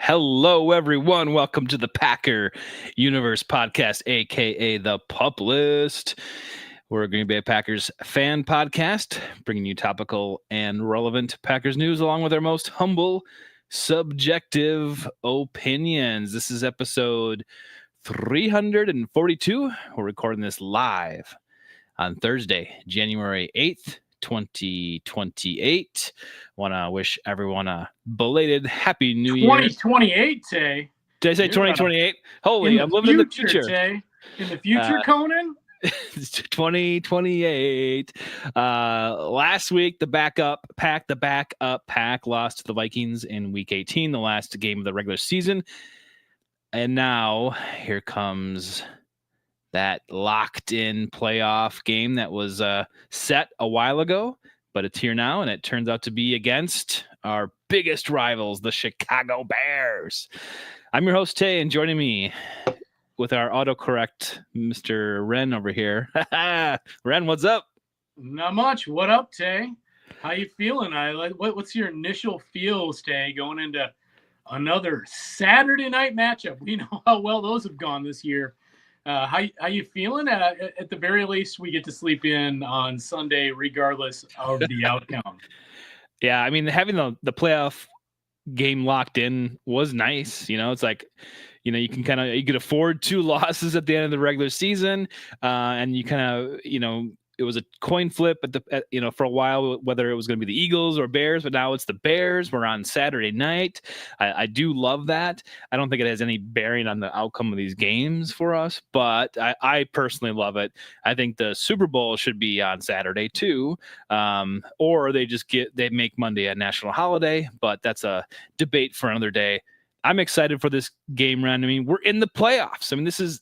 Hello, everyone. Welcome to the PackerUniverse podcast, a.k.a. the Pup List. We're a Green Bay Packers fan podcast, bringing you topical and relevant Packers news along with our most humble, subjective opinions. This is episode 342. We're recording this live on Thursday, January 8th. 2028. Want to wish everyone a belated Happy New Year. 2028, Tay. Did I say 2028? Holy, I'm living in the future. Tay. In the future, Conan? 2028. Last week, the backup pack lost to the Vikings in Week 18, the last game of the regular season. And now, here comes that locked-in playoff game that was set a while ago, but it's here now, and it turns out to be against our biggest rivals, the Chicago Bears. I'm your host, Tay, and joining me with our autocorrect, Mr. Ren over here. Ren, what's up? Not much. What up, Tay? How you feeling? What's your initial feels, Tay, going into another Saturday night matchup? We know how well those have gone this year. How you feeling? At the very least, we get to sleep in on Sunday, regardless of the outcome. Yeah, I mean, having the playoff game locked in was nice. You know, it's like, you know, you could afford 2 losses at the end of the regular season, and you kind of, you know, it was a coin flip for a while whether it was going to be the Eagles or Bears, but now it's the Bears. We're on Saturday night. I do love that. I don't think it has any bearing on the outcome of these games for us, but I personally love it. I think the Super Bowl should be on Saturday too, or they make Monday a national holiday, but that's a debate for another day. I'm excited for this game, Ren. I mean, we're in the playoffs. I mean, this is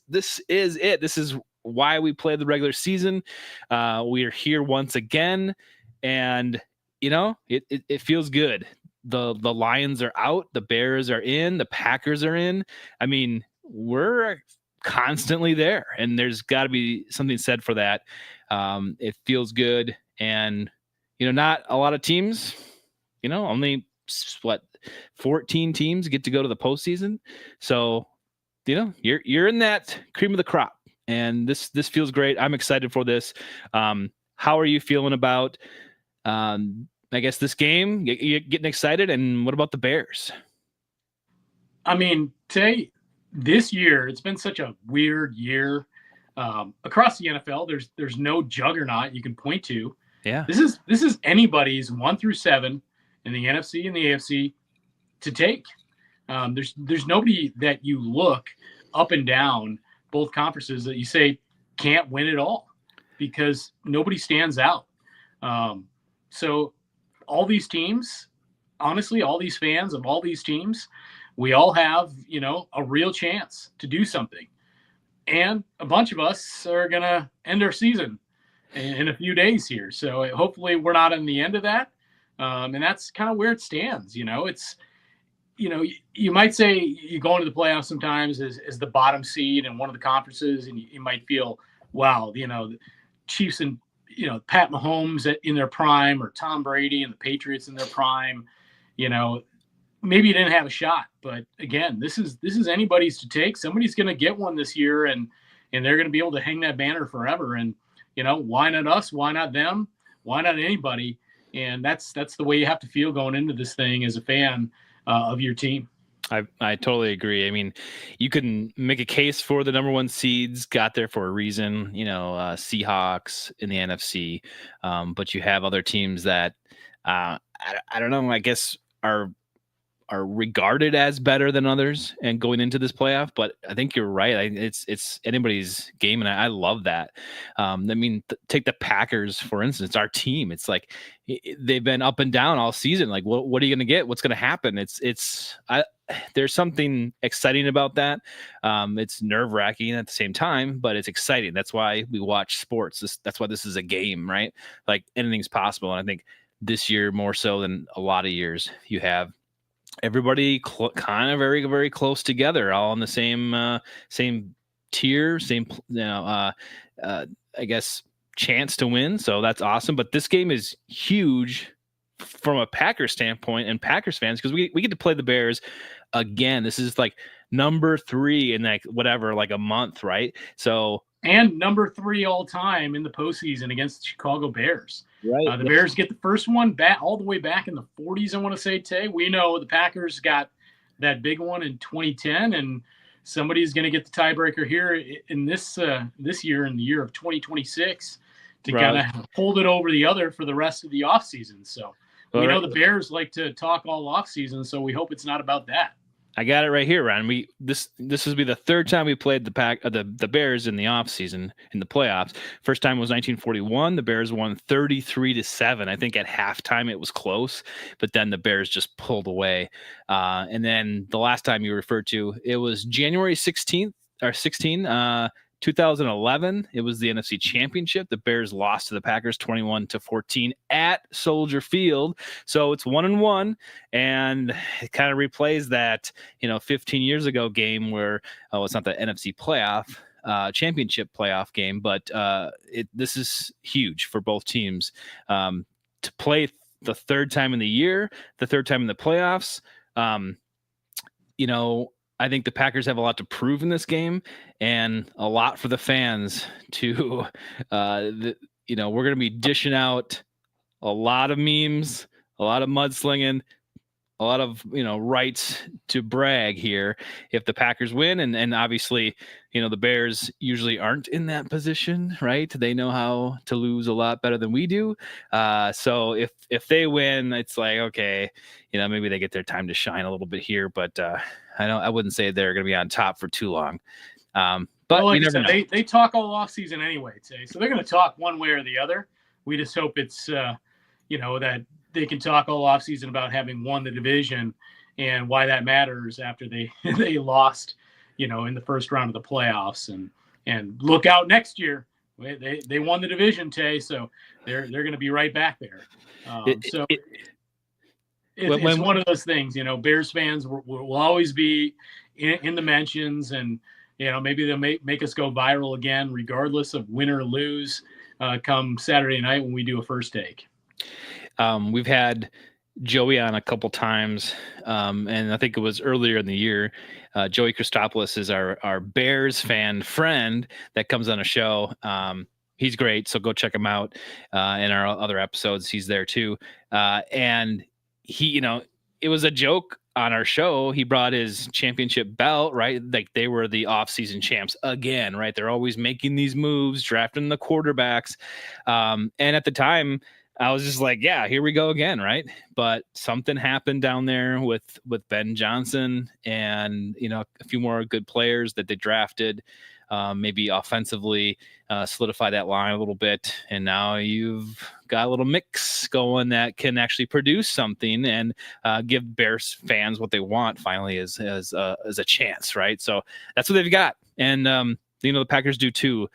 it. This is why we play the regular season. We are here once again, and you know it feels good. The Lions are out, the Bears are in, the Packers are in. I mean, we're constantly there, and there's got to be something said for that. It feels good, and you know, not a lot of teams. You know, only 14 teams get to go to the postseason, so you know you're in that cream of the crop. And this feels great. I'm excited for this. How are you feeling about, I guess, this game? You getting excited? And what about the Bears? I mean, Tay, this year, it's been such a weird year. Across the NFL, there's no juggernaut you can point to. Yeah. This is anybody's 1 through 7 in the NFC and the AFC to take. There's nobody that you look up and down both conferences that you say can't win it all, because nobody stands out. So all these teams, honestly, all these fans of all these teams, we all have, you know, a real chance to do something. And a bunch of us are going to end our season in a few days here. So hopefully we're not in the end of that. And that's kind of where it stands. You know, it's, you know, you might say you go into the playoffs sometimes as the bottom seed in one of the conferences, and you might feel, wow, you know, the Chiefs and, you know, Pat Mahomes in their prime, or Tom Brady and the Patriots in their prime, you know, maybe you didn't have a shot. But again, this is anybody's to take. Somebody's going to get one this year, and they're going to be able to hang that banner forever. And, you know, why not us? Why not them? Why not anybody? And that's the way you have to feel going into this thing as a fan of your team. I totally agree. I mean, you can make a case for the number 1 seeds got there for a reason, you know, Seahawks in the NFC, but you have other teams that I don't know, I guess are regarded as better than others and going into this playoff. But I think you're right. It's anybody's game, and I love that. I mean, take the Packers, for instance, our team. It's like they've been up and down all season. Like, what are you going to get? What's going to happen? There's something exciting about that. It's nerve-wracking at the same time, but it's exciting. That's why we watch sports. That's why this is a game, right? Like, anything's possible. And I think this year more so than a lot of years, you have everybody kind of very, very close together, all on the same tier, same, you know, I guess, chance to win. So that's awesome. But this game is huge from a Packers standpoint and Packers fans, because we get to play the Bears again. This is like number 3 in like whatever, like a month, right? So and number 3 all time in the postseason against the Chicago Bears. right, The Bears get the first one back all the way back in the 40s. I want to say, Tay. We know the Packers got that big one in 2010, and somebody's going to get the tiebreaker here in this year, in the year of 2026, to kind of hold it over the other for the rest of the offseason. So we know the Bears like to talk all offseason, so we hope it's not about that. I got it right here, Ron. This will be the third time we played the Bears in the offseason in the playoffs. First time was 1941. The Bears won 33-7. I think at halftime it was close, but then the Bears just pulled away. And then the last time you referred to, it was January 16th or 2011. It was the NFC Championship. The Bears lost to the Packers 21-14 at Soldier Field. So it's 1-1, and it kind of replays that 15 years ago game where it's not the NFC playoff championship playoff game, but this is huge for both teams to play the third time in the year, the third time in the playoffs. I think the Packers have a lot to prove in this game, and a lot for the fans to, we're going to be dishing out a lot of memes, a lot of mudslinging, a lot of, rights to brag here if the Packers win. And obviously, the Bears usually aren't in that position, right? They know how to lose a lot better than we do. So if they win, it's like, okay, maybe they get their time to shine a little bit here, but I wouldn't say they're going to be on top for too long. But like you never know. They talk all offseason anyway, Tay. So they're going to talk one way or the other. We just hope it's, that they can talk all offseason about having won the division and why that matters after they lost, in the first round of the playoffs. And look out next year. They won the division, Tay, so they're going to be right back there. It's one of those things, Bears fans will always be in the mentions, and, maybe they'll make us go viral again, regardless of win or lose, come Saturday night when we do a first take. We've had Joey on a couple times, and I think it was earlier in the year. Joey Christopoulos is our Bears fan friend that comes on a show. He's great, so go check him out in our other episodes. He's there too. And he, it was a joke on our show. He brought his championship belt, right? Like they were the off-season champs again, right? They're always making these moves, drafting the quarterbacks. And at the time, I was just like, yeah, here we go again, right? But something happened down there with Ben Johnson and, a few more good players that they drafted, maybe offensively solidify that line a little bit. And now you've got a little mix going that can actually produce something and give Bears fans what they want finally as a chance, right? So that's what they've got. And, the Packers do too.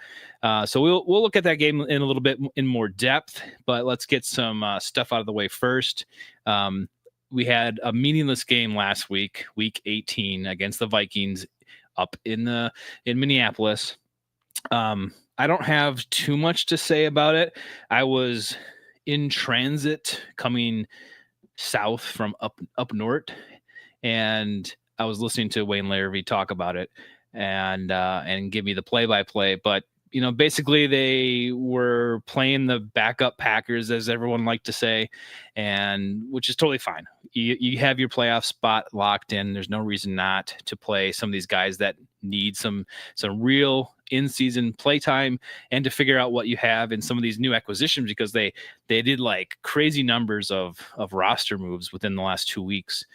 So we'll look at that game in a little bit in more depth, but let's get some stuff out of the way first. We had a meaningless game last week, week 18 against the Vikings up in Minneapolis. I don't have too much to say about it. I was in transit coming south from up north, and I was listening to Wayne Larrivee talk about it and give me the play-by-play. But, basically they were playing the backup Packers, as everyone liked to say, and which is totally fine. You have your playoff spot locked in. There's no reason not to play some of these guys that need some real in-season playtime and to figure out what you have in some of these new acquisitions, because they did like crazy numbers of roster moves within the last 2 weeks.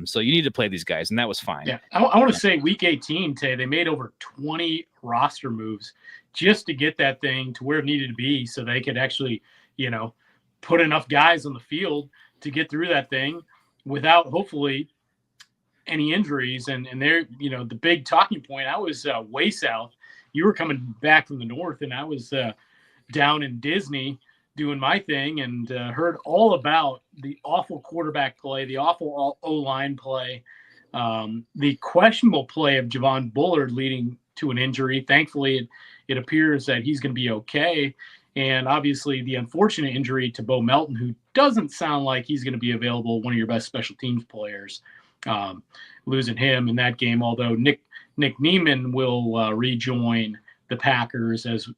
So you need to play these guys, and that was fine. Yeah, I want to say week 18, Tay, they made over 20 roster moves just to get that thing to where it needed to be so they could actually, put enough guys on the field to get through that thing without, hopefully, any injuries. And they're, the big talking point, I was way south. You were coming back from the north, and I was down in Disney doing my thing, and heard all about the awful quarterback play, the awful O-line play, the questionable play of Javon Bullard leading to an injury. Thankfully, it appears that he's going to be okay. And obviously the unfortunate injury to Bo Melton, who doesn't sound like he's going to be available, one of your best special teams players. losing him in that game. Although Nick Neiman will rejoin the Packers as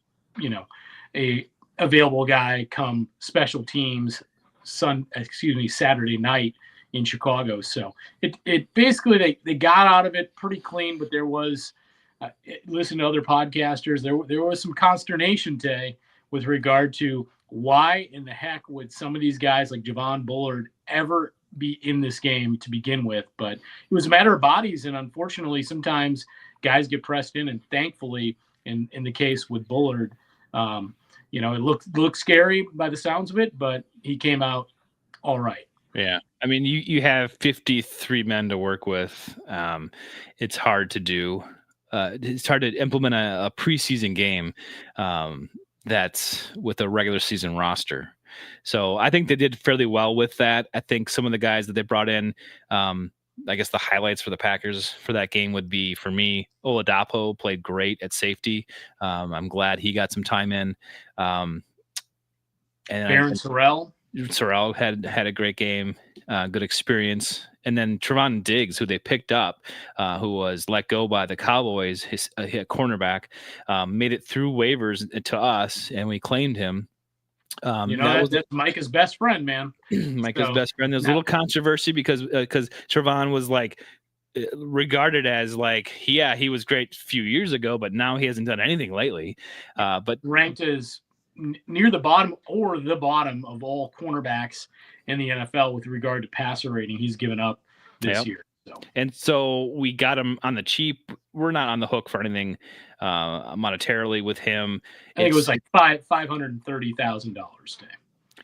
a available guy come special teams Saturday night in Chicago. So it basically they got out of it pretty clean, but there was listen to other podcasters. There was some consternation today with regard to why in the heck would some of these guys like Javon Bullard ever be in this game to begin with. But it was a matter of bodies, and unfortunately sometimes guys get pressed in, and thankfully in the case with Bullard, it looked scary by the sounds of it, but he came out all right. Yeah. I mean, you have 53 men to work with. It's hard to do. It's hard to implement a preseason game that's with a regular season roster. So I think they did fairly well with that. I think some of the guys that they brought in, I guess the highlights for the Packers for that game would be, for me, Oladapo played great at safety. I'm glad he got some time in. And Aaron Sorrell had a great game, good experience. And then Trevon Diggs, who they picked up, who was let go by the Cowboys, his cornerback, made it through waivers to us, and we claimed him. That's Micah's best friend, man. Micah's best friend. There's a little controversy because Trevon was regarded as he was great a few years ago, but now he hasn't done anything lately. But ranked as near the bottom or the bottom of all cornerbacks in the NFL with regard to passer rating he's given up this year. And so we got him on the cheap. We're not on the hook for anything monetarily with him. I think it was like $530,000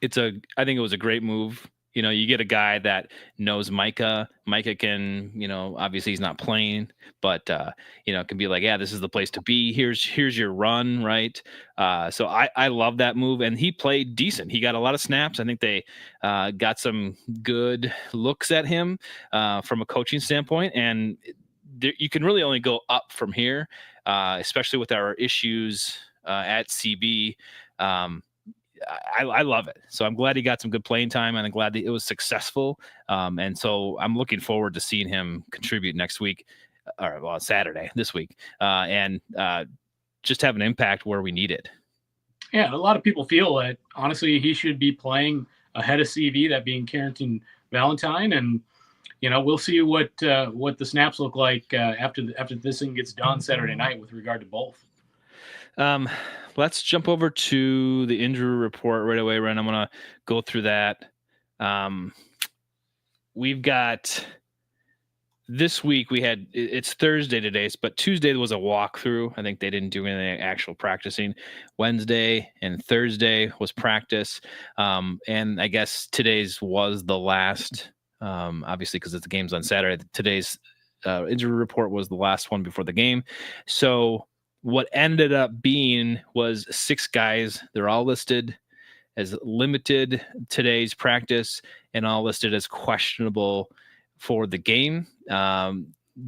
today. I think it was a great move. You get a guy that knows Micah. Micah can, obviously he's not playing, but can be like, yeah, this is the place to be. Here's your run, right? So I love that move, and he played decent. He got a lot of snaps. I think they got some good looks at him from a coaching standpoint, and you can really only go up from here, especially with our issues at CB. I love it. So I'm glad he got some good playing time, and I'm glad that it was successful. And so I'm looking forward to seeing him contribute next week, or Saturday this week, and just have an impact where we need it. Yeah, a lot of people feel that honestly he should be playing ahead of CV, that being Carrington Valentine, and we'll see what the snaps look like after this thing gets done Saturday night with regard to both. Let's jump over to the injury report right away, Ren. I'm going to go through that. We've got this week it's Thursday today, but Tuesday was a walkthrough. I think they didn't do any actual practicing. Wednesday and Thursday was practice. And I guess today's was the last, obviously, because the game's on Saturday. Today's injury report was the last one before the game. So what ended up being was 6 guys. They're all listed as limited today's practice and all listed as questionable for the game.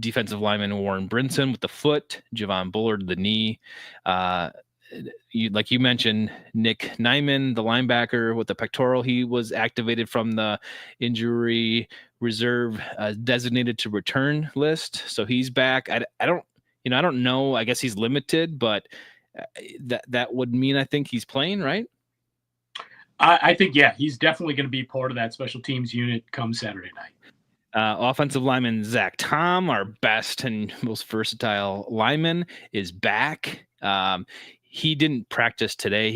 Defensive lineman Warren Brinson with the foot, Javon Bullard, the knee. Like you mentioned, Nick Neiman, the linebacker with the pectoral, he was activated from the injury reserve designated to return list. So he's back. I don't know. I guess he's limited, but that would mean I think he's playing, right? I think, yeah, he's definitely going to be part of that special teams unit come Saturday night. Offensive lineman Zach Tom, our best and most versatile lineman, is back. He didn't practice today.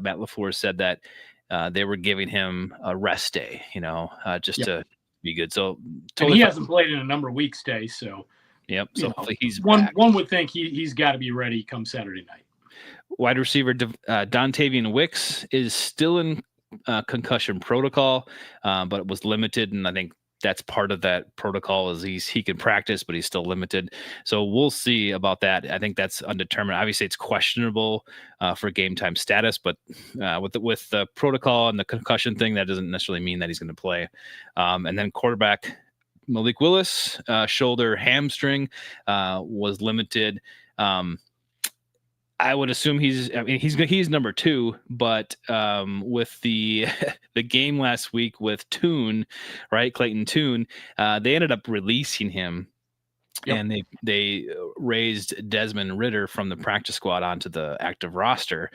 Matt LaFleur said that they were giving him a rest day, to be good. So totally, and he hasn't played in a number of weeks today, so. Yep. So he's one would think he's got to be ready come Saturday night. Wide receiver Dontavian Wicks is still in concussion protocol, but was limited, and I think that's part of that protocol is he can practice, but he's still limited. So we'll see about that. I think that's undetermined. Obviously, it's questionable for game time status, but with the protocol and the concussion thing, that doesn't necessarily mean that he's going to play. And then quarterback Malik Willis, shoulder hamstring, was limited. I would assume he's number 2, but with the game last week with Toon, right, Clayton Toon, they ended up releasing him Yep. And they raised Desmond Ridder from the practice squad onto the active roster.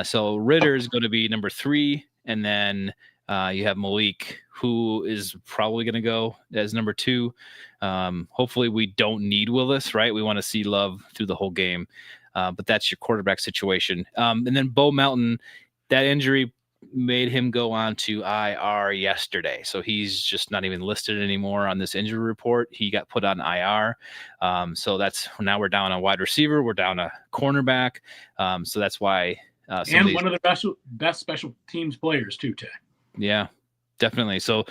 So Ridder is going to be number 3, and then you have Malik, who is probably going to go as number 2. Hopefully we don't need Willis, right? We want to see Love through the whole game, but that's your quarterback situation. And then Bo Melton, that injury made him go on to IR yesterday. So he's just not even listed anymore on this injury report. He got put on IR. So that's now we're down a wide receiver. We're down a cornerback. So that's why. And one of the best special teams players too, Tay. Yeah, definitely. So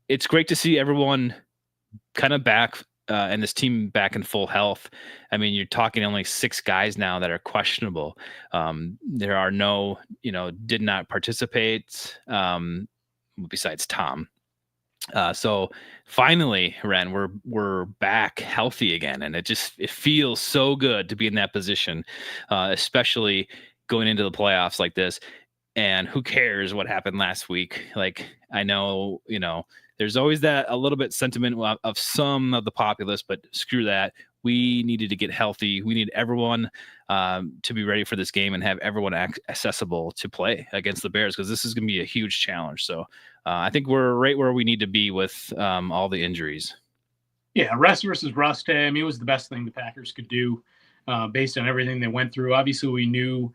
it's great to see everyone kind of back and this team back in full health. I mean, you're talking only 6 guys now that are questionable. There are no, did not participate besides Tom. So finally, Ren, we're back healthy again, and it feels so good to be in that position, especially going into the playoffs like this. And who cares what happened last week? Like, I know, there's always that a little bit sentiment of some of the populace, but screw that. We needed to get healthy. We need everyone to be ready for this game and have everyone accessible to play against the Bears, because this is going to be a huge challenge. So I think we're right where we need to be with all the injuries. Yeah, rest versus rust. I mean, it was the best thing the Packers could do based on everything they went through. Obviously, we knew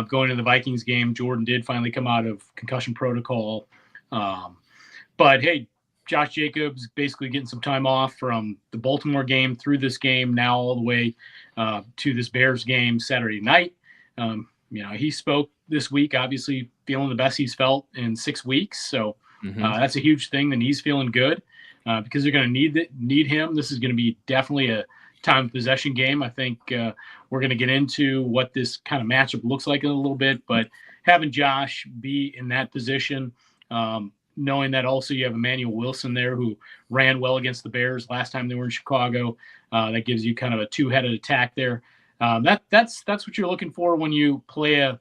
going to the Vikings game, Jordan did finally come out of concussion protocol. But, hey, Josh Jacobs basically getting some time off from the Baltimore game through this game, now all the way to this Bears game Saturday night. He spoke this week, obviously feeling the best he's felt in 6 weeks. So that's a huge thing. The knee's feeling good because they're going to need him. This is going to be definitely a time of possession game. I think we're going to get into what this kind of matchup looks like in a little bit, but having Josh be in that position, knowing that also you have Emmanuel Wilson there who ran well against the Bears last time they were in Chicago, that gives you kind of a 2-headed attack there. That's what you're looking for when you play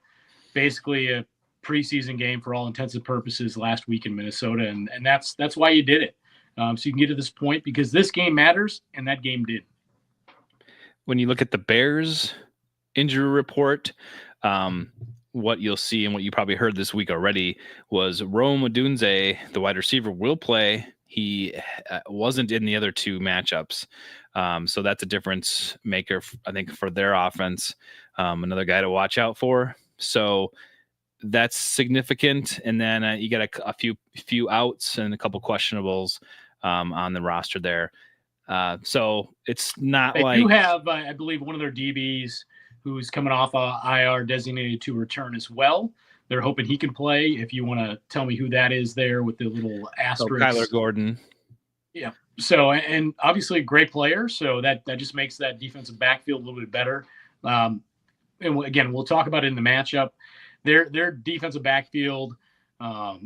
basically a preseason game for all intents and purposes last week in Minnesota, and that's why you did it. So you can get to this point because this game matters, and that game did. When you look at the Bears injury report, what you'll see and what you probably heard this week already was Rome Odunze, the wide receiver, will play. He wasn't in the other 2 matchups. So that's a difference maker, I think, for their offense. Another guy to watch out for. So that's significant. And then you got a few outs and a couple questionables on the roster there. So it's not they like you have, I believe, one of their DBs who's coming off IR designated to return as well. They're hoping he can play. If you want to tell me who that is there with the little asterisk. Kyler Gordon. Yeah. So, and obviously a great player. So that just makes that defensive backfield a little bit better. And again, we'll talk about it in the matchup. Their defensive backfield, I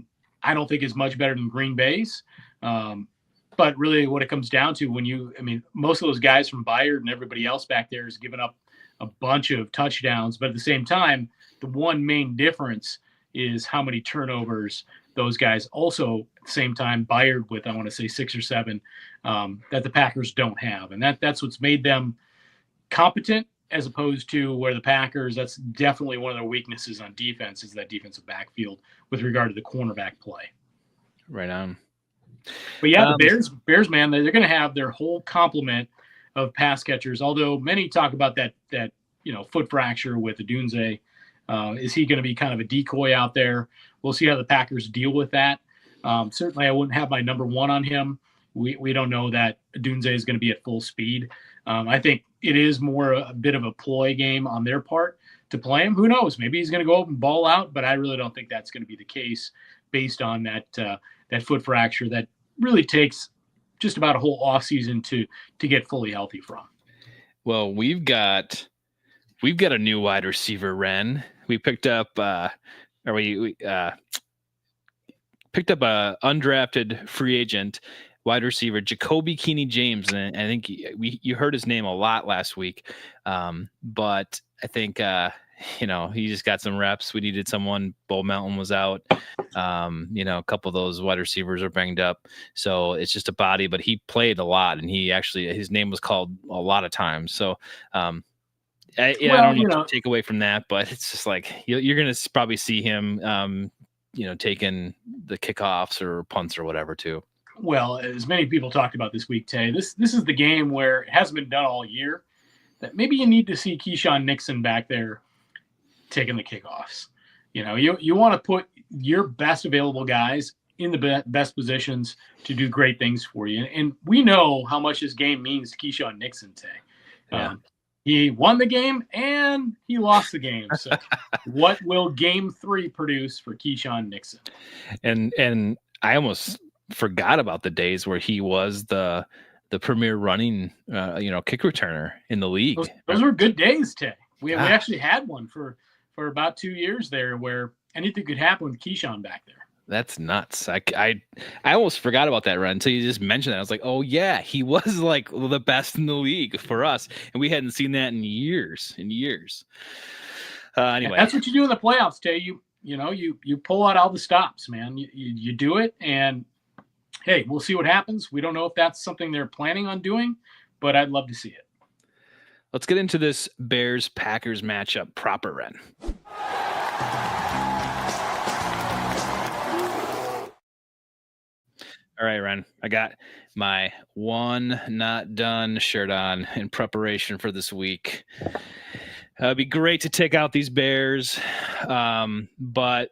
don't think is much better than Green Bay's. But really what it comes down to most of those guys from Bayard and everybody else back there is giving up a bunch of touchdowns. But at the same time, the one main difference is how many turnovers those guys also at the same time Bayard with, I want to say 6 or 7 that the Packers don't have. And that's what's made them competent as opposed to where the Packers, that's definitely one of their weaknesses on defense is that defensive backfield with regard to the cornerback play. Right on. But yeah, the Bears, man, they're going to have their whole complement of pass catchers. Although many talk about that foot fracture with Odunze. Is he going to be kind of a decoy out there? We'll see how the Packers deal with that. Certainly, I wouldn't have my number 1 on him. We don't know that Odunze is going to be at full speed. I think it is more a bit of a ploy game on their part to play him. Who knows? Maybe he's going to go up and ball out, but I really don't think that's going to be the case based on that foot fracture that really takes just about a whole offseason to get fully healthy from. Well, we've got a new wide receiver, Ren. We picked up we picked up a undrafted free agent wide receiver, Jacoby Keeney James, and I think you heard his name a lot last week. But I think he just got some reps. We needed someone. Bo Melton was out. A couple of those wide receivers are banged up. So it's just a body, but he played a lot, and his name was called a lot of times. So I don't know what to take away from that, but it's just like you're going to probably see him, taking the kickoffs or punts or whatever too. Well, as many people talked about this week, Tay, this is the game where it hasn't been done all year, that maybe you need to see Keyshawn Nixon back there taking the kickoffs. You want to put your best available guys in the best positions to do great things for you. And we know how much this game means to Keyshawn Nixon, Tay. Yeah. He won the game and he lost the game. So what will game 3 produce for Keyshawn Nixon? And I almost forgot about the days where he was the premier running kick returner in the league. Those were good days, Tay. We actually had one for about 2 years there where anything could happen with Keyshawn back there. That's nuts. I almost forgot about that run until you just mentioned that. I was like, oh yeah, he was like the best in the league for us, and we hadn't seen that in years. Anyway, that's what you do in the playoffs, Tay. You pull out all the stops, man. You do it, and hey, we'll see what happens. We don't know if that's something they're planning on doing, but I'd love to see it. Let's get into this Bears-Packers matchup proper, Ren. All right, Ren, I got my one not done shirt on in preparation for this week. It'd be great to take out these Bears, but,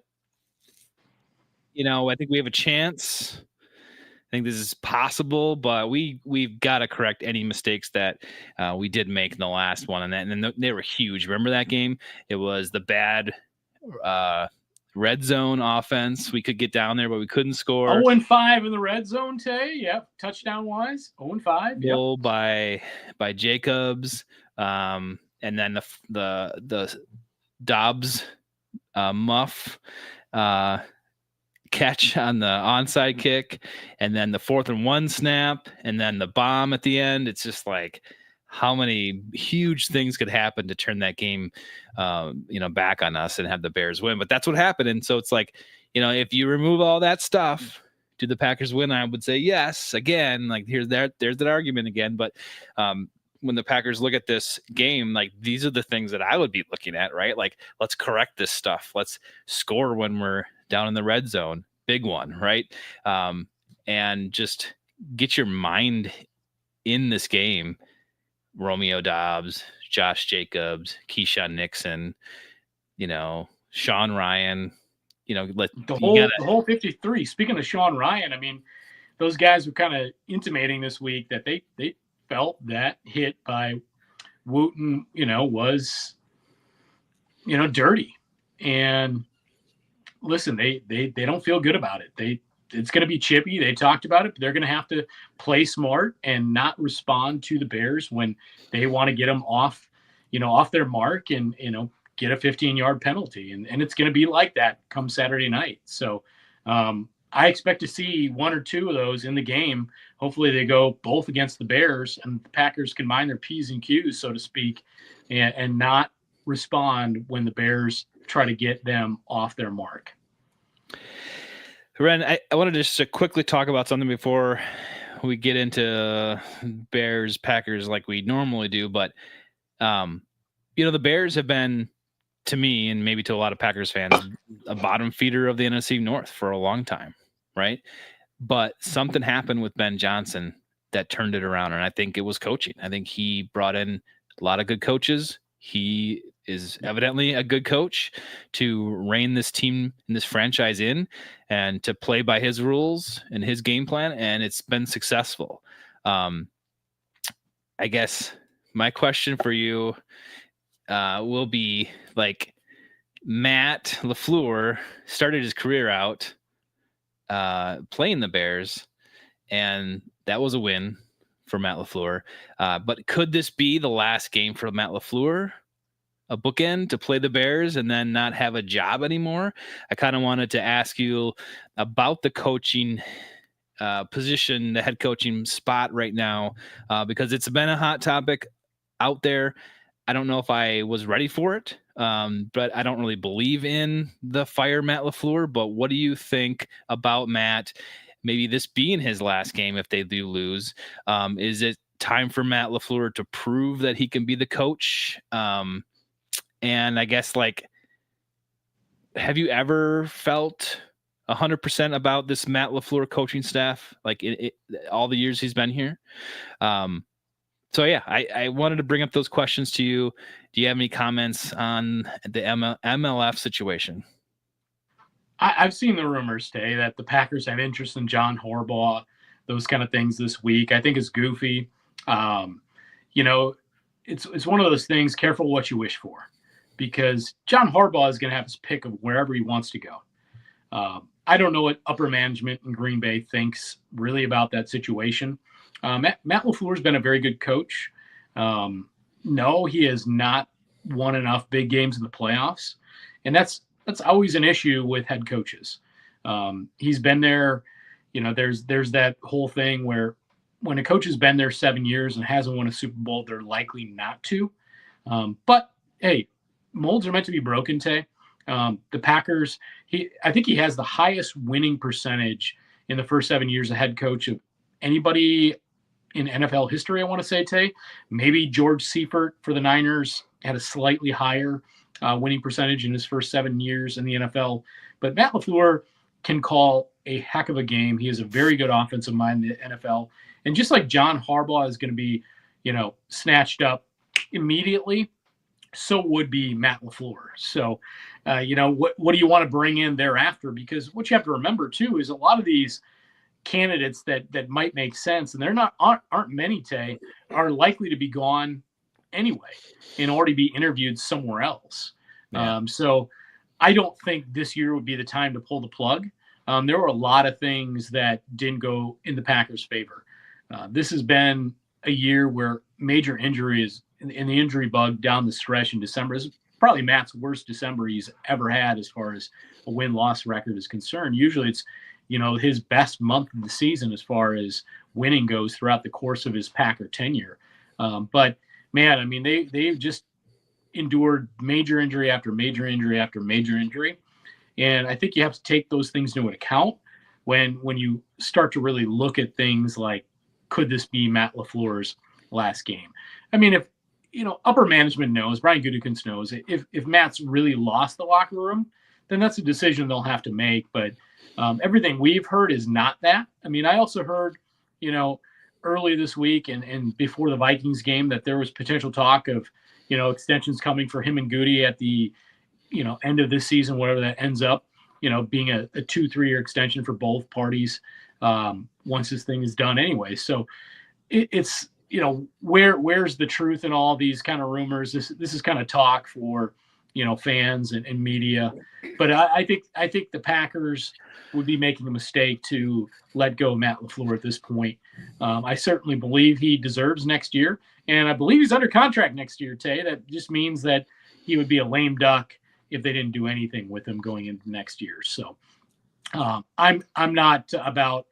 I think we have a chance. I think this is possible, but we've got to correct any mistakes that we did make in the last one, and they were huge. Remember that game? It was the bad red zone offense. We could get down there, but we couldn't score. 0-5 in the red zone, Tay. Yep, touchdown wise, 0-5. Goal by Jacobs, and then the Dobbs muff. Catch on the onside kick, and then the 4th and 1 snap, and then the bomb at the end. It's just like how many huge things could happen to turn that game, back on us and have the Bears win. But that's what happened. And so it's like, if you remove all that stuff, do the Packers win? I would say yes. Again, like there's that argument again. But when the Packers look at this game, like these are the things that I would be looking at, right? Like, let's correct this stuff. Let's score when we're down in the red zone. Big one, right? And just get your mind in this game. Romeo Dobbs, Josh Jacobs, Keyshawn Nixon, Sean Ryan, the whole 53. Speaking of Sean Ryan, I mean, those guys were kind of intimating this week that they felt that hit by Wooten, was, dirty. And listen, they don't feel good about it. It's going to be chippy. They talked about it, but they're going to have to play smart and not respond to the Bears when they want to get them off their mark and, get a 15-yard penalty. And it's going to be like that come Saturday night. So I expect to see 1 or 2 of those in the game. Hopefully they go both against the Bears and the Packers can mind their P's and Q's, so to speak, and not respond when the Bears try to get them off their mark. Ren, I wanted just to quickly talk about something before we get into Bears, Packers like we normally do. But, the Bears have been, to me, and maybe to a lot of Packers fans, a bottom feeder of the NFC North for a long time, right? But something happened with Ben Johnson that turned it around, and I think it was coaching. I think he brought in a lot of good coaches. He is evidently a good coach to rein this team and this franchise in and to play by his rules and his game plan, and it's been successful. I guess my question for you will be, like, Matt LaFleur started his career out playing the Bears, and that was a win for Matt LaFleur. But could this be the last game for Matt LaFleur? A bookend to play the Bears and then not have a job anymore? I kind of wanted to ask you about the coaching position, the head coaching spot right now, because it's been a hot topic out there. I don't know if I was ready for it, but I don't really believe in the fire Matt LaFleur. But what do you think about Matt? Maybe this being his last game if they do lose. Is it time for Matt LaFleur to prove that he can be the coach? And I guess, like, have you ever felt 100% about this Matt LaFleur coaching staff, like all the years he's been here? So yeah, I wanted to bring up those questions to you. Do you have any comments on the MLF situation? I've seen the rumors today that the Packers have interest in John Harbaugh, those kind of things this week. I think it's goofy. You know, it's one of those things, careful what you wish for, because John Harbaugh is going to have his pick of wherever he wants to go. I don't know what upper management in Green Bay thinks really about that situation. Matt LaFleur has been a very good coach. No, he has not won enough big games in the playoffs, and that's always an issue with head coaches. He's been there. You know, there's that whole thing where when a coach has been there 7 years and hasn't won a Super Bowl, they're likely not to. But hey, molds are meant to be broken, Tay. The Packers, I think he has the highest winning percentage in the first 7 years as head coach of anybody in NFL history, I want to say, Tay. Maybe George Seifert for the Niners had a slightly higher winning percentage in his first 7 years in the NFL. But Matt LaFleur can call a heck of a game. He has a very good offensive mind in the NFL. And just like John Harbaugh is going to be, snatched up immediately, so would be Matt LaFleur. So, what do you want to bring in thereafter? Because what you have to remember, too, is a lot of these candidates that might make sense, and aren't many, Tay, are likely to be gone anyway and already be interviewed somewhere else. Yeah. So I don't think this year would be the time to pull the plug. There were a lot of things that didn't go in the Packers' favor. This has been a year where major injuries in the injury bug down the stretch in December is probably Matt's worst December he's ever had as far as a win-loss record is concerned. Usually it's, his best month of the season as far as winning goes throughout the course of his Packer tenure. But man, I mean, they've just endured major injury after major injury after major injury. And I think you have to take those things into account when you start to really look at things like, could this be Matt LaFleur's last game? I mean, if, upper management knows, Brian Gutekunst knows, if Matt's really lost the locker room, then that's a decision they'll have to make. But everything we've heard is not that. I mean, I also heard, early this week and before the Vikings game that there was potential talk of, extensions coming for him and Goody at the, end of this season, whatever that ends up, being a 2-3 year extension for both parties once this thing is done anyway. So it's, where's the truth in all these kind of rumors? This is kind of talk for, fans and media. But I think the Packers would be making a mistake to let go of Matt LaFleur at this point. I certainly believe he deserves next year, and I believe he's under contract next year, Tay. That just means that he would be a lame duck if they didn't do anything with him going into next year. So I'm not about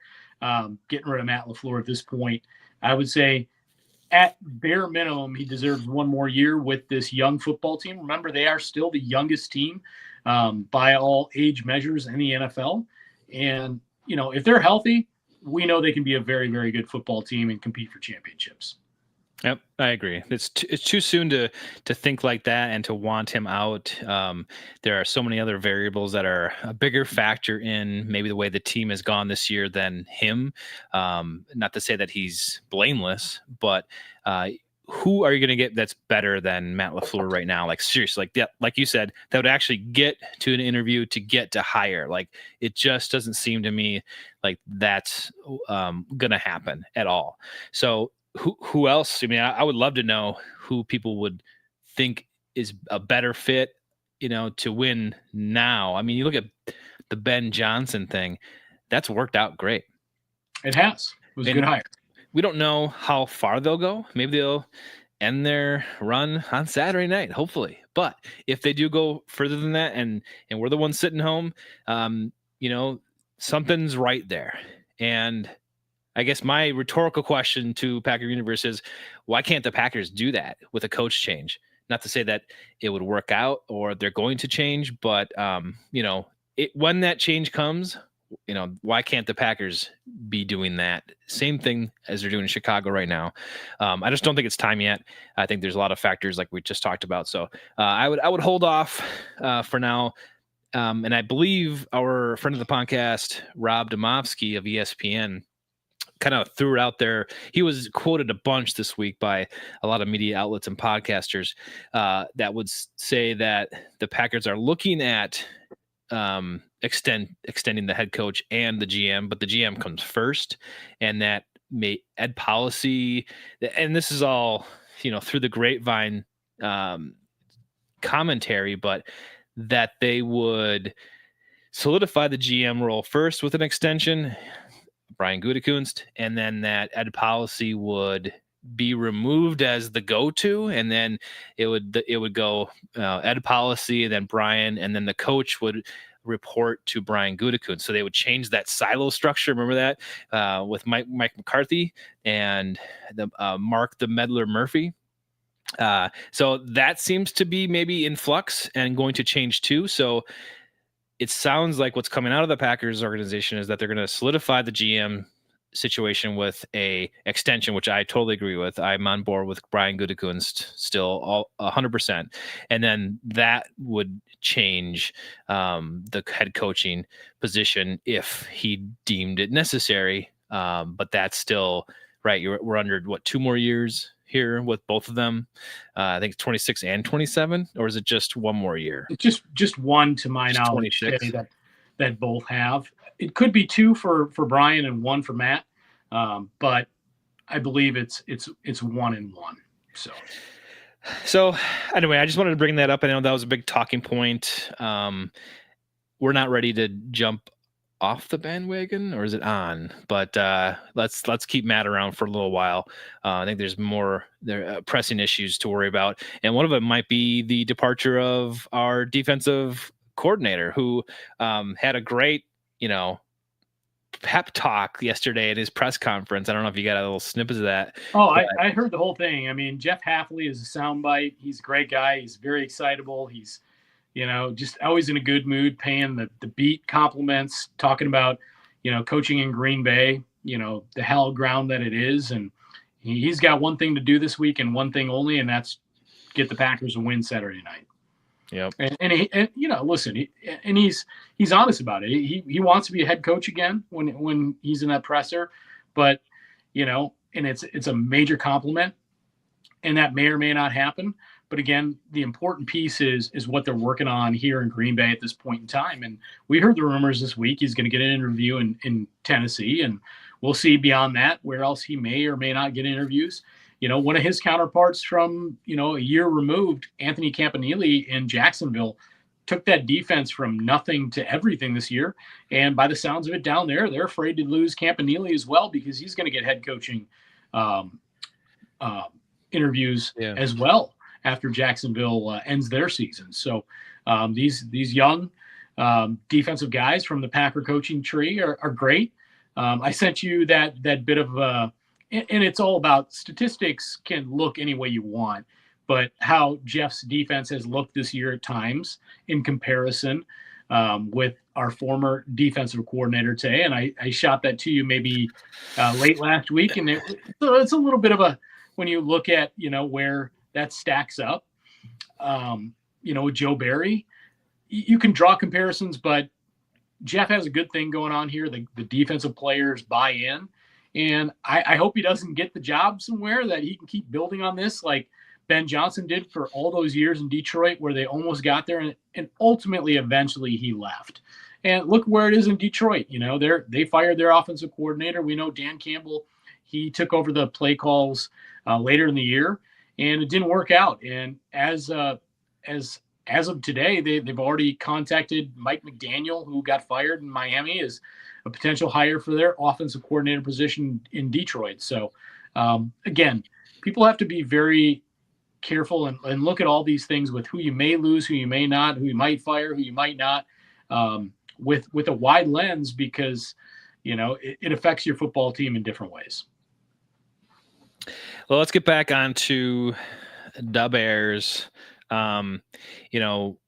getting rid of Matt LaFleur at this point. I would say at bare minimum, he deserves one more year with this young football team. Remember, they are still the youngest team by all age measures in the NFL. And, if they're healthy, we know they can be a very, very good football team and compete for championships. Yep, I agree. It's too soon to think like that and to want him out. There are so many other variables that are a bigger factor in maybe the way the team has gone this year than him. Not to say that he's blameless, but who are you going to get that's better than Matt LaFleur right now? Like, seriously, like you said, that would actually get to an interview to get to hire. Like, it just doesn't seem to me like that's going to happen at all. So who else? I mean, I would love to know who people would think is a better fit, to win now. I mean, you look at the Ben Johnson thing, that's worked out great. It has. It was a good hire. We don't know how far they'll go. Maybe they'll end their run on Saturday night, hopefully. But if they do go further than that and we're the ones sitting home, something's right there. And I guess my rhetorical question to PackerUniverse is, why can't the Packers do that with a coach change? not to say that it would work out or they're going to change, but when that change comes, why can't the Packers be doing that same thing as they're doing in Chicago right now? I just don't think it's time yet. I think there's a lot of factors like we just talked about. So I would hold off for now. And I believe our friend of the podcast, Rob Domofsky of ESPN, kind of threw it out there. He was quoted a bunch this week by a lot of media outlets and podcasters that would say that the Packers are looking at extending the head coach and the GM, but the GM comes first, and that may Ed policy, and this is all through the grapevine commentary, but that they would solidify the GM role first with an extension, Brian Gutekunst, and then that Ed policy would be removed as the go-to, and then it would go Ed policy, and then Brian, and then the coach would report to Brian Gutekunst. So they would change that silo structure. Remember that with Mike McCarthy and the Mark the Meddler Murphy. So that seems to be maybe in flux and going to change too. So it sounds like what's coming out of the Packers organization is that they're going to solidify the GM situation with a extension, which I totally agree with. I'm on board with Brian Gutekunst still all 100%. And then that would change the head coaching position if he deemed it necessary. But that's still right. We're under 2 more years here with both of them. I think 26 and 27, or is it just 1 more year? It's just one to my knowledge that both have. It could be 2 for Brian and 1 for Matt, but I believe it's 1 and 1. So anyway, I just wanted to bring that up. I know that was a big talking point. We're not ready to jump off the bandwagon, or is it on? But let's keep Matt around for a little while. I think there's more pressing issues to worry about, and one of them might be the departure of our defensive coordinator, who had a great pep talk yesterday at his press conference. I don't know if you got a little snippets of that. Oh, I heard the whole thing. I mean, Jeff Hafley is a soundbite. He's a great guy. He's very excitable. He's just always in a good mood, paying the beat compliments, talking about, coaching in Green Bay, the hell ground that it is. And he's got one thing to do this week and one thing only, and that's get the Packers a win Saturday night. Yep. And listen, he's honest about it. He wants to be a head coach again when he's in that presser, but, and it's a major compliment, and that may or may not happen. But again, the important piece is what they're working on here in Green Bay at this point in time. And we heard the rumors this week he's going to get an interview in Tennessee, and we'll see beyond that where else he may or may not get interviews. One of his counterparts from, a year removed, Anthony Campanile in Jacksonville, took that defense from nothing to everything this year. And by the sounds of it down there, they're afraid to lose Campanile as well, because he's going to get head coaching interviews as well after Jacksonville ends their season. So these young defensive guys from the Packer coaching tree are great. I sent you that bit of and it's all about statistics. Can look any way you want, but how Jeff's defense has looked this year at times in comparison with our former defensive coordinator Tay. And I shot that to you maybe late last week, and it's a little bit of a, when you look at where that stacks up, with Joe Barry, you can draw comparisons, but Jeff has a good thing going on here. The defensive players buy in, and I hope he doesn't get the job somewhere that he can keep building on this, like Ben Johnson did for all those years in Detroit, where they almost got there, and ultimately, eventually, he left. And look where it is in Detroit. They fired their offensive coordinator. We know Dan Campbell, he took over the play calls later in the year, and it didn't work out. And as of today, they've already contacted Mike McDaniel, who got fired in Miami, as a potential hire for their offensive coordinator position in Detroit. So again, people have to be very careful and look at all these things with who you may lose, who you may not, who you might fire, who you might not, with a wide lens, because it affects your football team in different ways. Well, let's get back onto the Bears. You know,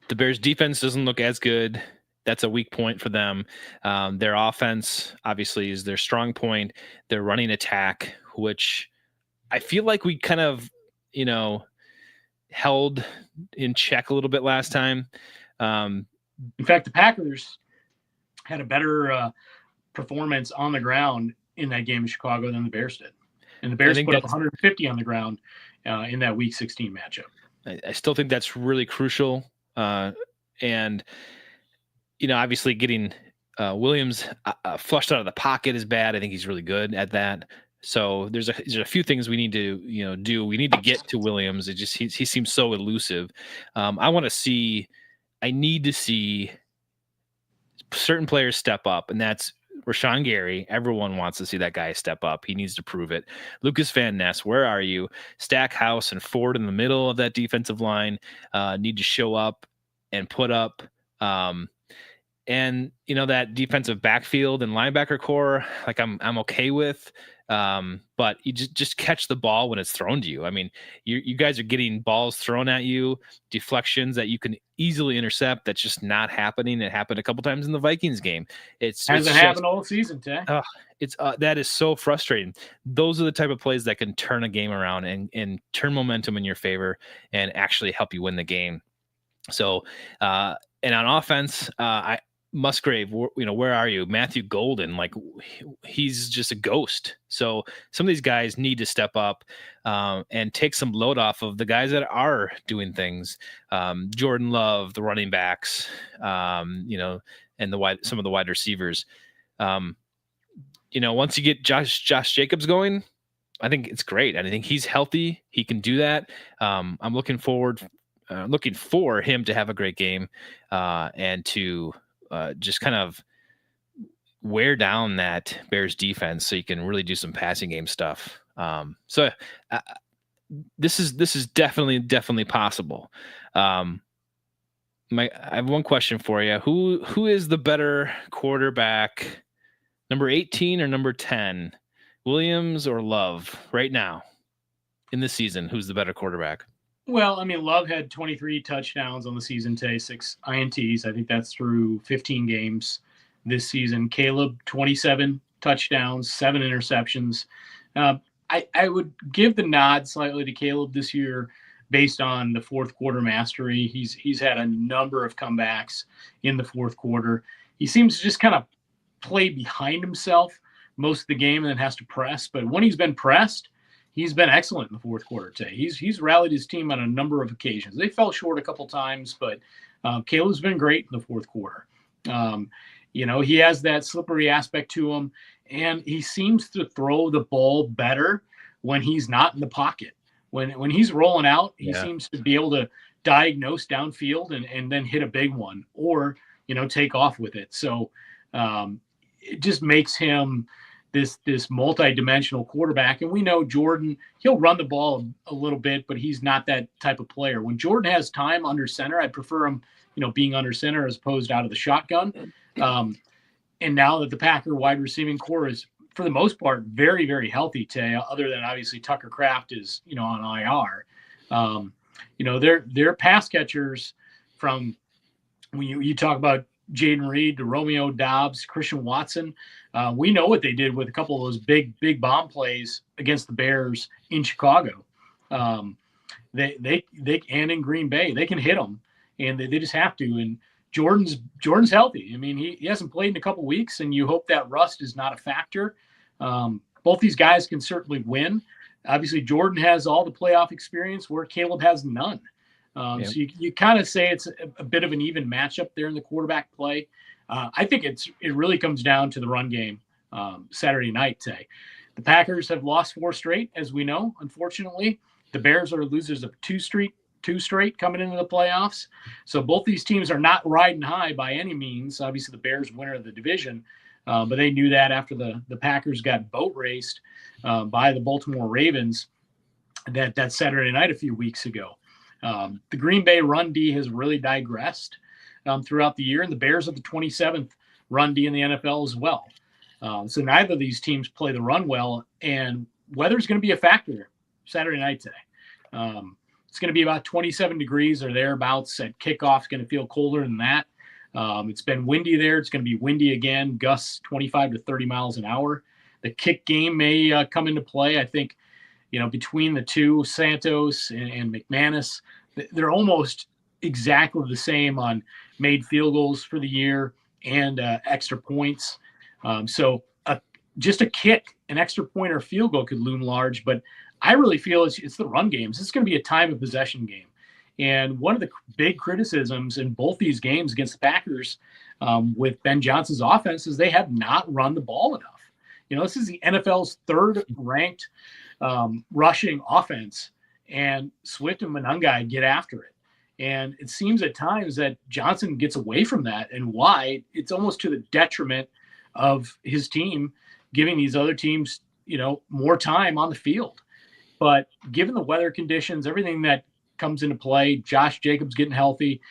the Bears defense doesn't look as good. That's a weak point for them. Their offense obviously is their strong point. Their running attack, which I feel like we kind of, held in check a little bit last time. In fact, the Packers had a better performance on the ground in that game in Chicago than the Bears did. And the Bears put up 150 on the ground in that Week 16 matchup. I still think that's really crucial. And, obviously getting Williams flushed out of the pocket is bad. I think he's really good at that. So there's a few things we need to, do. We need to get to Williams. He seems so elusive. I need to see certain players step up, and that's Rashawn Gary. Everyone wants to see that guy step up. He needs to prove it. Lucas Van Ness, where are you? Stackhouse and Ford in the middle of that defensive line need to show up and put up. And that defensive backfield and linebacker core, like I'm okay with. But you just catch the ball when it's thrown to you. I mean, you guys are getting balls thrown at you, deflections that you can easily intercept. That's just not happening. It happened a couple times in the Vikings game. Hasn't happened all season, Tay. That is so frustrating. Those are the type of plays that can turn a game around and turn momentum in your favor and actually help you win the game. So, and on offense, Musgrave, where are you? Matthew Golden, like he's just a ghost. So some of these guys need to step up and take some load off of the guys that are doing things. Jordan Love, the running backs, and some of the wide receivers. Once you get Josh Jacobs going, I think it's great. And I think he's healthy. He can do that. I'm looking for him to have a great game and to just kind of wear down that Bears defense so you can really do some passing game stuff. So this is definitely possible. I have one question for you. Who is the better quarterback, number 18 or number 10, Williams or Love right now in this season? Who's the better quarterback? Well, I mean, Love had 23 touchdowns on the season, 6 INTs. I think that's through 15 games this season. Caleb, 27 touchdowns, 7 interceptions. I would give the nod slightly to Caleb this year based on the fourth quarter mastery. He's had a number of comebacks in the fourth quarter. He seems to just kind of play behind himself most of the game and then has to press. But when he's been pressed, he's been excellent in the fourth quarter today. He's rallied his team on a number of occasions. They fell short a couple times, but Caleb's been great in the fourth quarter. He has that slippery aspect to him, and he seems to throw the ball better when he's not in the pocket. When he's rolling out, he seems to be able to diagnose downfield and then hit a big one or, take off with it. So it just makes him this multi-dimensional quarterback. And we know Jordan, he'll run the ball a little bit, but he's not that type of player. When Jordan has time under center, I prefer him, being under center as opposed out of the shotgun. And now that the Packer wide receiving core is, for the most part, very, very healthy, Tay, other than obviously Tucker Kraft is, on IR. They're pass catchers from when you talk about Jaden Reed to Romeo Dobbs, Christian Watson. We know what they did with a couple of those big bomb plays against the Bears in Chicago. They and in Green Bay, they can hit them, and they just have to. And Jordan's healthy. I mean, he hasn't played in a couple of weeks, and you hope that rust is not a factor. Both these guys can certainly win. Obviously, Jordan has all the playoff experience where Caleb has none. So you kind of say it's a bit of an even matchup there in the quarterback play. I think it really comes down to the run game Saturday night, Tay. The Packers have lost 4 straight, as we know, unfortunately. The Bears are losers of 2 straight coming into the playoffs. So both these teams are not riding high by any means. Obviously, the Bears winner of the division, but they knew that after the Packers got boat raced by the Baltimore Ravens that Saturday night a few weeks ago. The Green Bay run D has really digressed throughout the year, and the Bears are the 27th run D in the NFL as well. So neither of these teams play the run well, and weather's going to be a factor Saturday night today. It's going to be about 27 degrees or thereabouts at kickoff. It's going to feel colder than that. It's been windy there. It's going to be windy again, gusts 25 to 30 miles an hour. The kick game may come into play. I think, between the two, Santos and McManus, they're almost exactly the same on made field goals for the year and extra points. So just a kick, an extra point or field goal could loom large, but I really feel it's the run games. It's going to be a time of possession game. And one of the big criticisms in both these games against the Packers with Ben Johnson's offense is they have not run the ball enough. This is the NFL's third-ranked rushing offense, and Swift and Monangai get after it. And it seems at times that Johnson gets away from that, and why it's almost to the detriment of his team, giving these other teams, more time on the field. But given the weather conditions, everything that comes into play, Josh Jacobs getting healthy,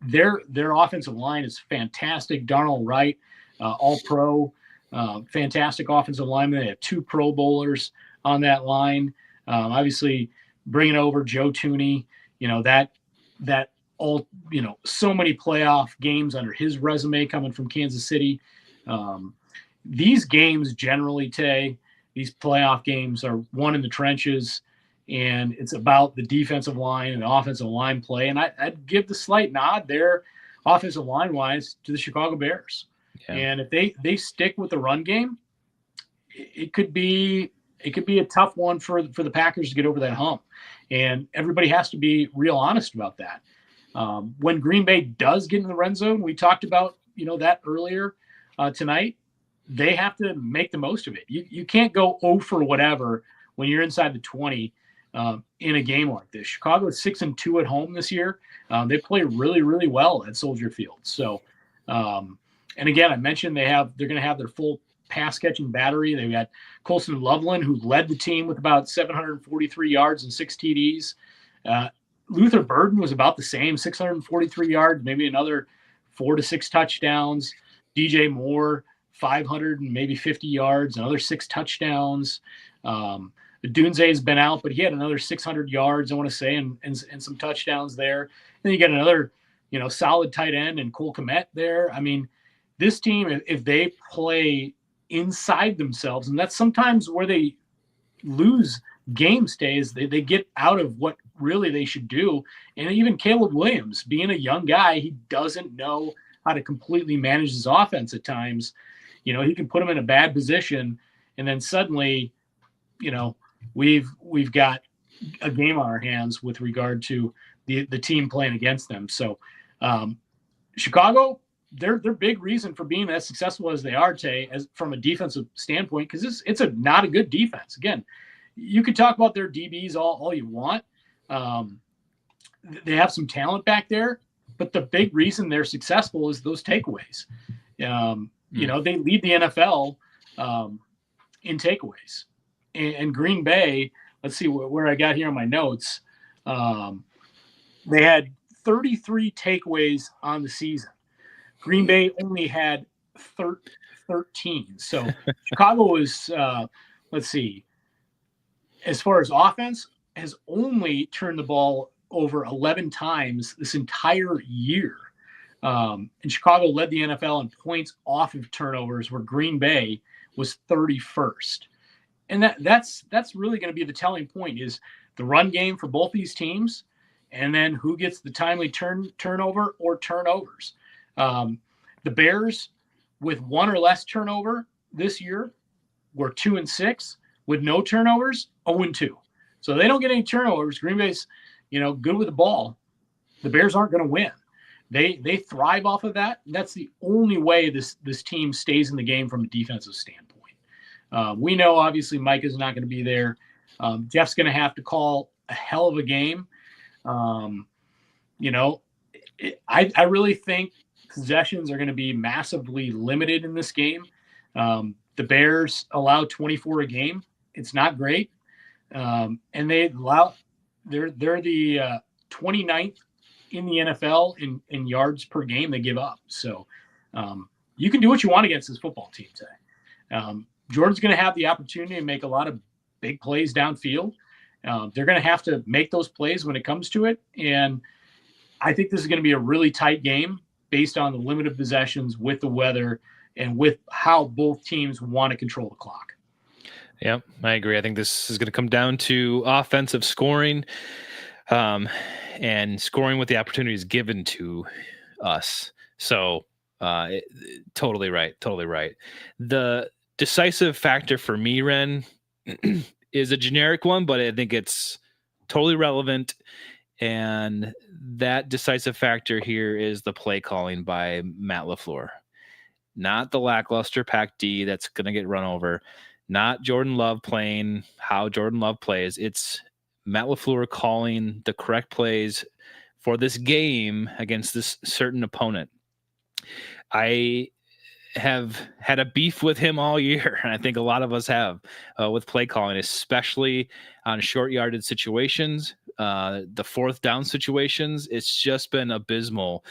their offensive line is fantastic. Darnell Wright, all-pro, fantastic offensive lineman. They have 2 Pro Bowlers on that line. Obviously, bringing over Joe Thuney, that all, so many playoff games under his resume coming from Kansas City. These games generally, Tay, these playoff games are won in the trenches, and it's about the defensive line and the offensive line play. And I'd give the slight nod there, offensive line-wise, to the Chicago Bears. Yeah. And if they stick with the run game, it could be a tough one for the Packers to get over that hump. And everybody has to be real honest about that. When Green Bay does get in the red zone, we talked about that earlier tonight, they have to make the most of it. You can't go 0 for whatever when you're inside the 20 in a game like this. Chicago is 6-2 at home this year. They play really, really well at Soldier Field. So, and again, I mentioned they're going to have their full pass catching battery. They've got Colson Loveland, who led the team with about 743 yards and 6 TDs. Luther Burden was about the same, 643 yards, maybe another 4 to 6 touchdowns. DJ Moore, 500 and maybe 50 yards, another 6 touchdowns. Dunze has been out, but he had another 600 yards, I want to say, and some touchdowns there. Then you get another, solid tight end and Cole Kmet there. I mean, this team, if they play inside themselves, and that's sometimes where they lose game stays, they get out of what really they should do. And even Caleb Williams, being a young guy, he doesn't know how to completely manage his offense at times. He can put him in a bad position, and then suddenly, we've got a game on our hands with regard to the team playing against them. So Chicago, their big reason for being as successful as they are, Tay, as from a defensive standpoint, because it's not a good defense. Again, you could talk about their DBs all you want. They have some talent back there, but the big reason they're successful is those takeaways. They lead the NFL in takeaways. And Green Bay, let's see where I got here on my notes. They had 33 takeaways on the season. Green Bay only had 13. So Chicago is, let's see, as far as offense, has only turned the ball over 11 times this entire year. And Chicago led the NFL in points off of turnovers, where Green Bay was 31st. And that's really going to be the telling point, is the run game for both these teams, and then who gets the timely turnover or turnovers. The Bears, with 1 or less turnover this year, were 2-6. With no turnovers, 0-2. So they don't get any turnovers. Green Bay's, good with the ball. The Bears aren't going to win. They thrive off of that. That's the only way this team stays in the game from a defensive standpoint. We know, obviously, Mike is not going to be there. Jeff's going to have to call a hell of a game. I really think possessions are going to be massively limited in this game. The Bears allow 24 a game. It's not great. And they're the 29th in the NFL in yards per game they give up. So you can do what you want against this football team today. Jordan's going to have the opportunity to make a lot of big plays downfield. They're going to have to make those plays when it comes to it. And I think this is going to be a really tight game based on the limited possessions with the weather and with how both teams want to control the clock. Yep, I agree. I think this is going to come down to offensive scoring, and scoring with the opportunities given to us. So, totally right. Totally right. The decisive factor for me, Ren, is a generic one, but I think it's totally relevant. And that decisive factor here is the play calling by Matt LaFleur, not the lackluster Pac D that's going to get run over. Not Jordan Love playing how Jordan Love plays. It's Matt LaFleur calling the correct plays for this game against this certain opponent. I have had a beef with him all year, and I think a lot of us have with play calling, especially on short yarded situations, the fourth down situations. It's just been abysmal.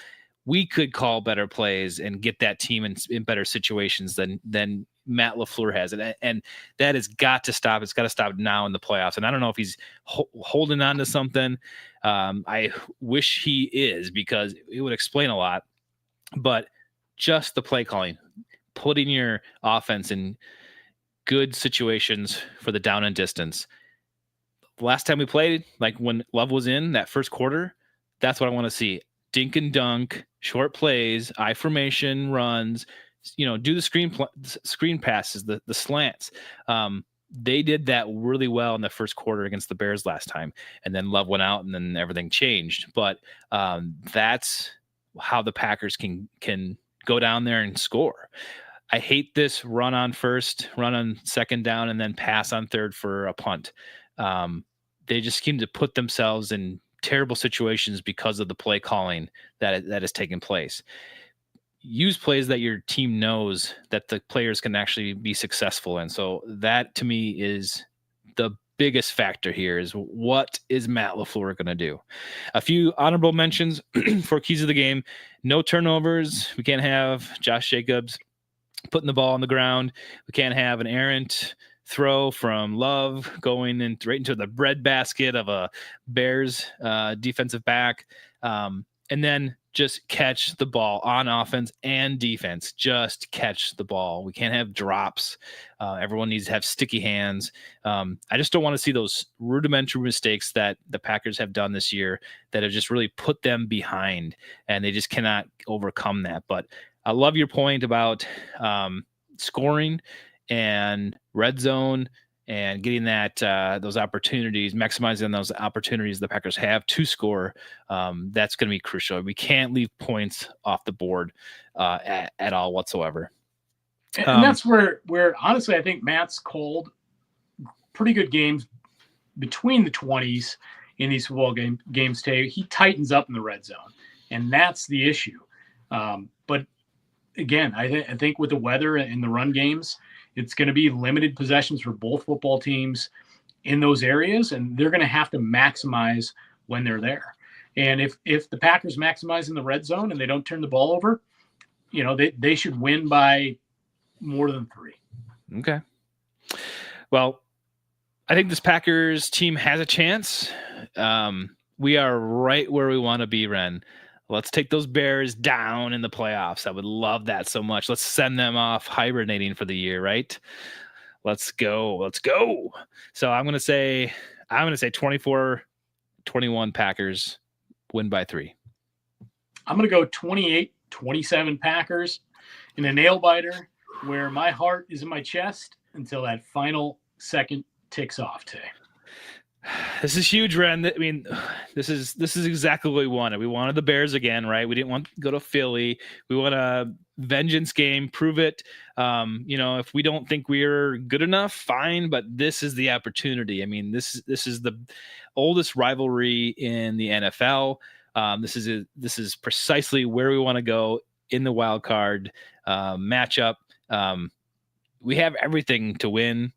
We could call better plays and get that team in better situations than Matt LaFleur has. And that has got to stop. It's got to stop now in the playoffs. And I don't know if he's holding on to something. I wish he is, because it would explain a lot. But just the play calling, putting your offense in good situations for the down and distance. Last time we played, like when Love was in that first quarter, that's what I want to see. Dink and dunk, short plays, I formation runs, do the screen passes, the slants. They did that really well in the first quarter against the Bears last time. And then Love went out and then everything changed. But that's how the Packers can go down there and score. I hate this run on first, run on second down, and then pass on third for a punt. They just seem to put themselves in terrible situations because of the play calling that has taken place. Use plays that your team knows that the players can actually be successful in. So that to me is the biggest factor here, is what is Matt LaFleur going to do? A few honorable mentions for keys of the game. No turnovers. We can't have Josh Jacobs putting the ball on the ground. We can't have an errant throw from Love going right into the breadbasket of a Bears defensive back. And then just catch the ball on offense and defense. Just catch the ball. We can't have drops. Everyone needs to have sticky hands. I just don't want to see those rudimentary mistakes that the Packers have done this year that have just really put them behind, and they just cannot overcome that. But I love your point about scoring and red zone and getting that those opportunities, maximizing those opportunities the Packers have to score. That's going to be crucial. We can't leave points off the board at all whatsoever. And that's where honestly I think Matt's called pretty good games between the 20s in these football games today. He tightens up in the red zone, and that's the issue. But again, I think with the weather and the run games, it's going to be limited possessions for both football teams in those areas, and they're going to have to maximize when they're there. And if the Packers maximize in the red zone and they don't turn the ball over, they should win by more than 3. Okay. Well, I think this Packers team has a chance. We are right where we want to be, Ren. Let's take those Bears down in the playoffs. I would love that so much. Let's send them off hibernating for the year, right? Let's go. Let's go. So I'm going to say 24-21 Packers win by 3. I'm going to go 28-27 Packers in a nail biter where my heart is in my chest until that final second ticks off today. This is huge, Ren. I mean, this is exactly what we wanted. We wanted the Bears again, right? We didn't want to go to Philly. We want a vengeance game, prove it. If we don't think we're good enough, fine, but this is the opportunity. I mean, this is the oldest rivalry in the NFL. This is precisely where we want to go in the wild card matchup. We have everything to win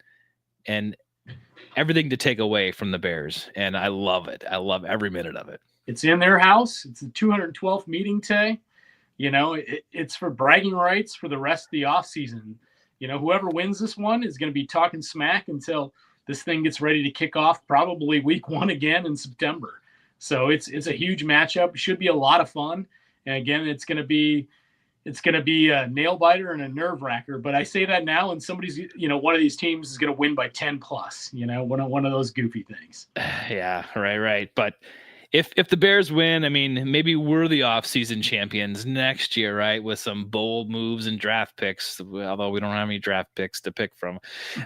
and everything to take away from the Bears, and I love it. I love every minute of it. It's in their house. It's the 212th meeting today. It's for bragging rights for the rest of the offseason. Whoever wins this one is going to be talking smack until this thing gets ready to kick off probably week 1 again in September. So it's a huge matchup. It should be a lot of fun. And again, it's going to be a nail biter and a nerve wracker. But I say that now, and somebody's, one of these teams is going to win by 10 plus. One of those goofy things. Yeah, right. But if the Bears win, I mean, maybe we're the off-season champions next year, right? With some bold moves and draft picks, although we don't have any draft picks to pick from.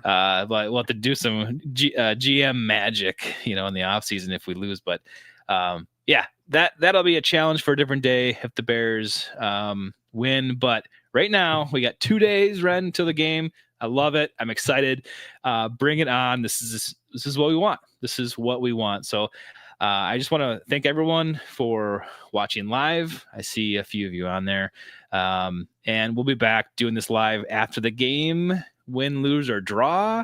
But we'll have to do some GM magic, in the off-season if we lose. But yeah, that'll be a challenge for a different day if the Bears win. But right now, we got 2 days, Ren, until the game. I love it. I'm excited. Bring it on. This is what we want. This is what we want. So I just want to thank everyone for watching live. I see a few of you on there. And we'll be back doing this live after the game. Win, lose, or draw.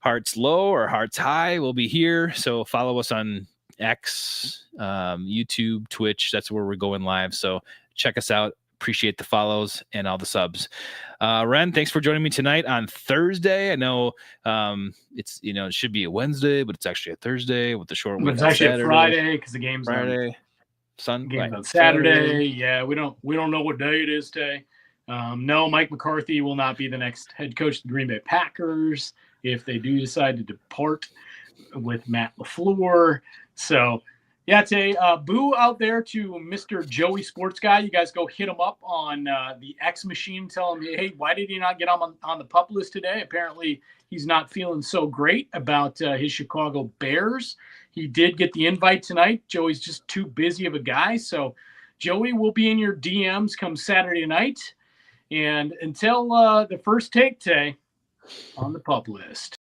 Hearts low or hearts high. We'll be here. So follow us on X, YouTube, Twitch. That's where we're going live. So check us out. Appreciate the follows and all the subs. Ren, thanks for joining me tonight on Thursday. I know it should be a Wednesday, but it's actually a Thursday with the short week. It's actually Saturday. A Friday because the game's Friday, Sunday, on Saturday. Yeah, we don't know what day it is today. No, Mike McCarthy will not be the next head coach of the Green Bay Packers if they do decide to depart with Matt LaFleur. So, yeah, Tay, boo out there to Mr. Joey Sports Guy. You guys go hit him up on the X machine. Tell him, hey, why did he not get on the pup list today? Apparently, he's not feeling so great about his Chicago Bears. He did get the invite tonight. Joey's just too busy of a guy. So, Joey will be in your DMs come Saturday night. And until the first take, Tay, on the pup list.